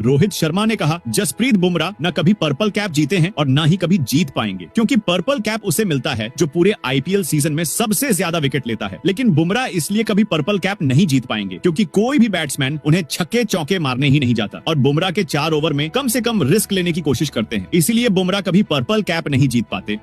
रोहित शर्मा ने कहा, जसप्रीत बुमराह न कभी पर्पल कैप जीते हैं और न ही कभी जीत पाएंगे, क्योंकि पर्पल कैप उसे मिलता है जो पूरे आईपीएल सीजन में सबसे ज्यादा विकेट लेता है। लेकिन बुमराह इसलिए कभी पर्पल कैप नहीं जीत पाएंगे क्योंकि कोई भी बैट्समैन उन्हें छक्के चौके मारने ही नहीं जाता और बुमराह के 4 ओवर में कम से कम रिस्क लेने की कोशिश करते हैं, इसीलिए बुमराह कभी पर्पल कैप नहीं जीत पाते।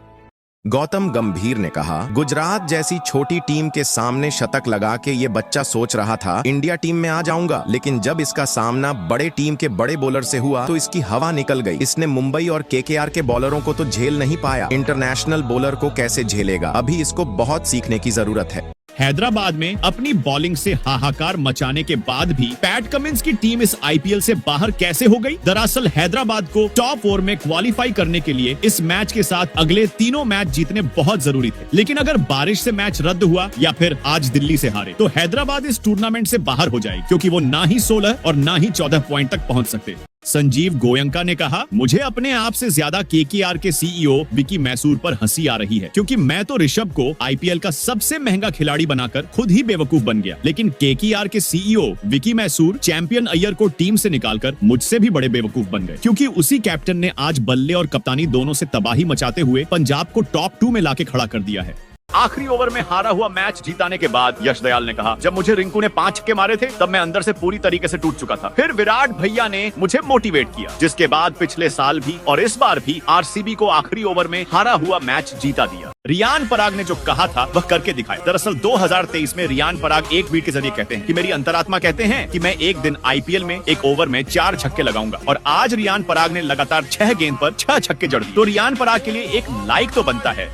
गौतम गंभीर ने कहा, गुजरात जैसी छोटी टीम के सामने शतक लगा के ये बच्चा सोच रहा था इंडिया टीम में आ जाऊंगा, लेकिन जब इसका सामना बड़े टीम के बड़े बॉलर से हुआ तो इसकी हवा निकल गई। इसने मुंबई और केकेआर के बॉलरों को तो झेल नहीं पाया, इंटरनेशनल बॉलर को कैसे झेलेगा। अभी इसको बहुत सीखने की जरूरत है। हैदराबाद में अपनी बॉलिंग से हाहाकार मचाने के बाद भी पैट कमिंस की टीम इस आईपीएल से बाहर कैसे हो गई? दरअसल हैदराबाद को टॉप 4 में क्वालिफाई करने के लिए इस मैच के साथ अगले तीनों मैच जीतने बहुत जरूरी थे, लेकिन अगर बारिश से मैच रद्द हुआ या फिर आज दिल्ली से हारे तो हैदराबाद इस टूर्नामेंट से बाहर हो जाएगी, क्योंकि वो ना ही 16 और ना ही 14 पॉइंट तक पहुंच सकते। संजीव गोयंका ने कहा, मुझे अपने आप से ज्यादा केकेआर के सीईओ विकी मैसूर पर हंसी आ रही है, क्योंकि मैं तो ऋषभ को आईपीएल का सबसे महंगा खिलाड़ी बनाकर खुद ही बेवकूफ बन गया, लेकिन केकेआर के सीईओ विकी मैसूर चैंपियन अय्यर को टीम से निकालकर मुझसे भी बड़े बेवकूफ बन गए, क्योंकि उसी कैप्टन ने आज बल्ले और कप्तानी दोनों से तबाही मचाते हुए पंजाब को टॉप 2 में लाके खड़ा कर दिया है। आखिरी ओवर में हारा हुआ मैच जीताने के बाद यश दयाल ने कहा, जब मुझे रिंकू ने 5 छक्के मारे थे तब मैं अंदर से पूरी तरीके से टूट चुका था। फिर विराट भैया ने मुझे मोटिवेट किया, जिसके बाद पिछले साल भी और इस बार भी आरसीबी को आखिरी ओवर में हारा हुआ मैच जीता दिया। रियान पराग ने जो कहा था वह करके दिखाया। दरअसल 2023 में रियान पराग एक ट्वीट के जरिए कहते हैं कि मेरी अंतरात्मा कहते हैं कि मैं एक दिन आईपीएल में एक ओवर में 4 छक्के लगाऊंगा, और आज रियान पराग ने लगातार 6 गेंद पर 6 छक्के जड़ दिए। तो रियान पराग के लिए एक लाइक तो बनता है।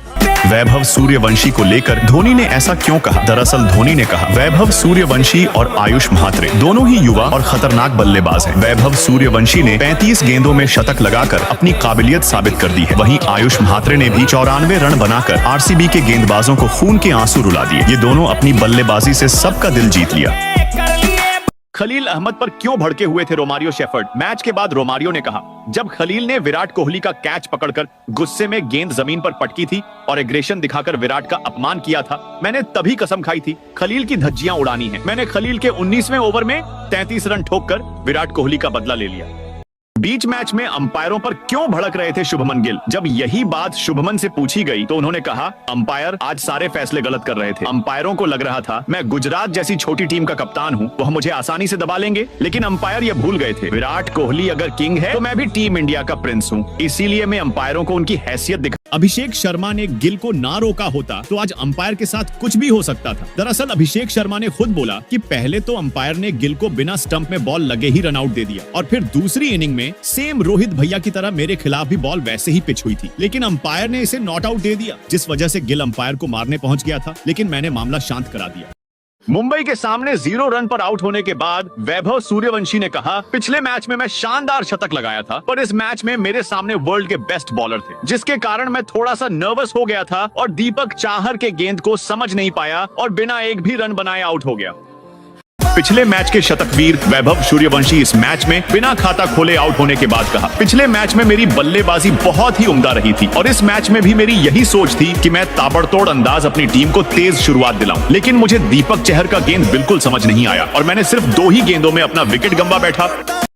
वैभव सूर्यवंशी को लेकर धोनी ने ऐसा क्यों कहा? दरअसल धोनी ने कहा, वैभव सूर्यवंशी और आयुष म्हात्रे दोनों ही युवा और खतरनाक बल्लेबाज हैं। वैभव सूर्यवंशी ने 35 गेंदों में शतक लगाकर अपनी काबिलियत साबित कर दी है। वहीं आयुष म्हात्रे ने भी 94 रन बनाकर आरसीबी के गेंदबाजों को खून के आंसू रुला दिए। ये दोनों अपनी बल्लेबाजी से सबका दिल जीत लिया। खलील अहमद पर क्यों भड़के हुए थे रोमारियो शेफर्ड? मैच के बाद रोमारियो ने कहा, जब खलील ने विराट कोहली का कैच पकड़कर गुस्से में गेंद जमीन पर पटकी थी और एग्रेशन दिखाकर विराट का अपमान किया था, मैंने तभी कसम खाई थी खलील की धज्जियां उड़ानी है। मैंने खलील के 19वें ओवर में 33 रन ठोककर विराट कोहली का बदला ले लिया। बीच मैच में अंपायरों पर क्यों भड़क रहे थे शुभमन गिल? जब यही बात शुभमन से पूछी गई तो उन्होंने कहा, अंपायर आज सारे फैसले गलत कर रहे थे। अंपायरों को लग रहा था मैं गुजरात जैसी छोटी टीम का कप्तान हूं, वह मुझे आसानी से दबा लेंगे, लेकिन अंपायर ये भूल गए थे विराट कोहली अगर किंग है तो मैं भी टीम इंडिया का प्रिंस हूं, इसीलिए मैं अंपायरों को उनकी हैसियत दिखा। अभिषेक शर्मा ने गिल को ना रोका होता तो आज अंपायर के साथ कुछ भी हो सकता था। दरअसल अभिषेक शर्मा ने खुद बोला कि पहले तो अंपायर ने गिल को बिना स्टंप में बॉल लगे ही रन आउट दे दिया, और फिर दूसरी इनिंग में सेम रोहित भैया की तरह मेरे खिलाफ भी बॉल वैसे ही पिच हुई थी, लेकिन अंपायर ने इसे नॉट आउट दे दिया, जिस वजह से गिल अंपायर को मारने पहुंच गया था, लेकिन मैंने मामला शांत करा दिया। मुंबई के सामने 0 रन पर आउट होने के बाद वैभव सूर्यवंशी ने कहा, पिछले मैच में मैं शानदार शतक लगाया था, पर इस मैच में मेरे सामने वर्ल्ड के बेस्ट बॉलर थे, जिसके कारण मैं थोड़ा सा नर्वस हो गया था और दीपक चाहर के गेंद को समझ नहीं पाया और बिना एक भी रन बनाए आउट हो गया। पिछले मैच के शतकवीर वैभव सूर्यवंशी इस मैच में बिना खाता खोले आउट होने के बाद कहा, पिछले मैच में मेरी बल्लेबाजी बहुत ही उम्दा रही थी और इस मैच में भी मेरी यही सोच थी कि मैं ताबड़तोड़ अंदाज अपनी टीम को तेज शुरुआत दिलाऊं, लेकिन मुझे दीपक चहर का गेंद बिल्कुल समझ नहीं आया और मैंने सिर्फ 2 ही गेंदों में अपना विकेट गंवा बैठा।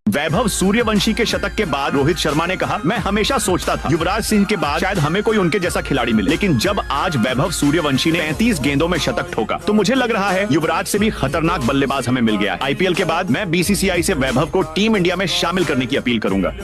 वैभव सूर्यवंशी के शतक के बाद रोहित शर्मा ने कहा, मैं हमेशा सोचता था युवराज सिंह के बाद शायद हमें कोई उनके जैसा खिलाड़ी मिले, लेकिन जब आज वैभव सूर्यवंशी ने 35 गेंदों में शतक ठोका तो मुझे लग रहा है युवराज से भी खतरनाक बल्लेबाज हमें मिल गया। आईपीएल के बाद मैं बीसीसीआई से वैभव को टीम इंडिया में शामिल करने की अपील करूंगा।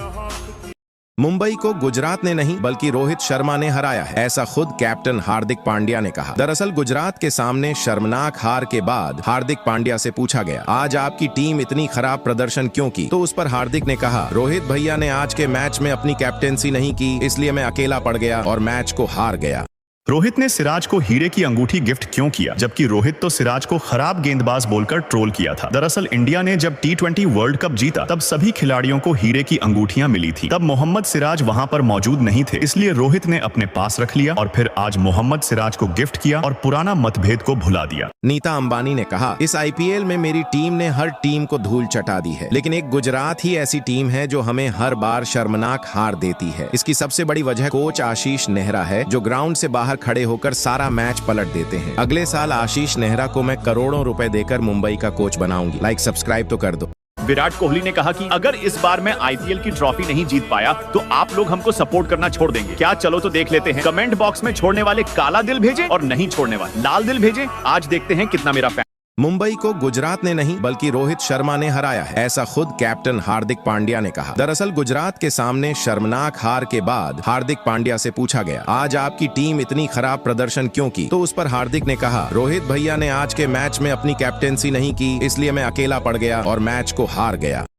मुंबई को गुजरात ने नहीं बल्कि रोहित शर्मा ने हराया है, ऐसा खुद कैप्टन हार्दिक पांड्या ने कहा। दरअसल गुजरात के सामने शर्मनाक हार के बाद हार्दिक पांड्या से पूछा गया, आज आपकी टीम इतनी खराब प्रदर्शन क्यों की? तो उस पर हार्दिक ने कहा, रोहित भैया ने आज के मैच में अपनी कैप्टेंसी नहीं की, इसलिए मैं अकेला पड़ गया और मैच को हार गया। रोहित ने सिराज को हीरे की अंगूठी गिफ्ट क्यों किया, जबकि रोहित तो सिराज को खराब गेंदबाज बोलकर ट्रोल किया था? दरअसल इंडिया ने जब T20 वर्ल्ड कप जीता तब सभी खिलाड़ियों को हीरे की अंगूठियां मिली थी। तब मोहम्मद सिराज वहां पर मौजूद नहीं थे, इसलिए रोहित ने अपने पास रख लिया और फिर आज मोहम्मद सिराज को गिफ्ट किया और पुराना मतभेद को भुला दिया। नीता अंबानी ने कहा, इस आईपीएल में मेरी टीम ने हर टीम को धूल चटा दी है, लेकिन एक गुजरात ही ऐसी टीम है जो हमें हर बार शर्मनाक हार देती है। इसकी सबसे बड़ी वजह कोच आशीष नेहरा है, जो ग्राउंड से बाहर खड़े होकर सारा मैच पलट देते हैं। अगले साल आशीष नेहरा को मैं करोड़ों रुपए देकर मुंबई का कोच बनाऊंगी। लाइक सब्सक्राइब तो कर दो। विराट कोहली ने कहा कि अगर इस बार मैं आईपीएल की ट्रॉफी नहीं जीत पाया तो आप लोग हमको सपोर्ट करना छोड़ देंगे क्या? चलो तो देख लेते हैं। कमेंट बॉक्स में छोड़ने वाले काला दिल भेजें और नहीं छोड़ने वाले लाल दिल भेजें। आज देखते हैं कितना मेरा फैन। मुंबई को गुजरात ने नहीं बल्कि रोहित शर्मा ने हराया है, ऐसा खुद कैप्टन हार्दिक पांड्या ने कहा। दरअसल गुजरात के सामने शर्मनाक हार के बाद हार्दिक पांड्या से पूछा गया, आज आपकी टीम इतनी खराब प्रदर्शन क्यों की? तो उस पर हार्दिक ने कहा, रोहित भैया ने आज के मैच में अपनी कैप्टेंसी नहीं की, इसलिए मैं अकेला पड़ गया और मैच को हार गया।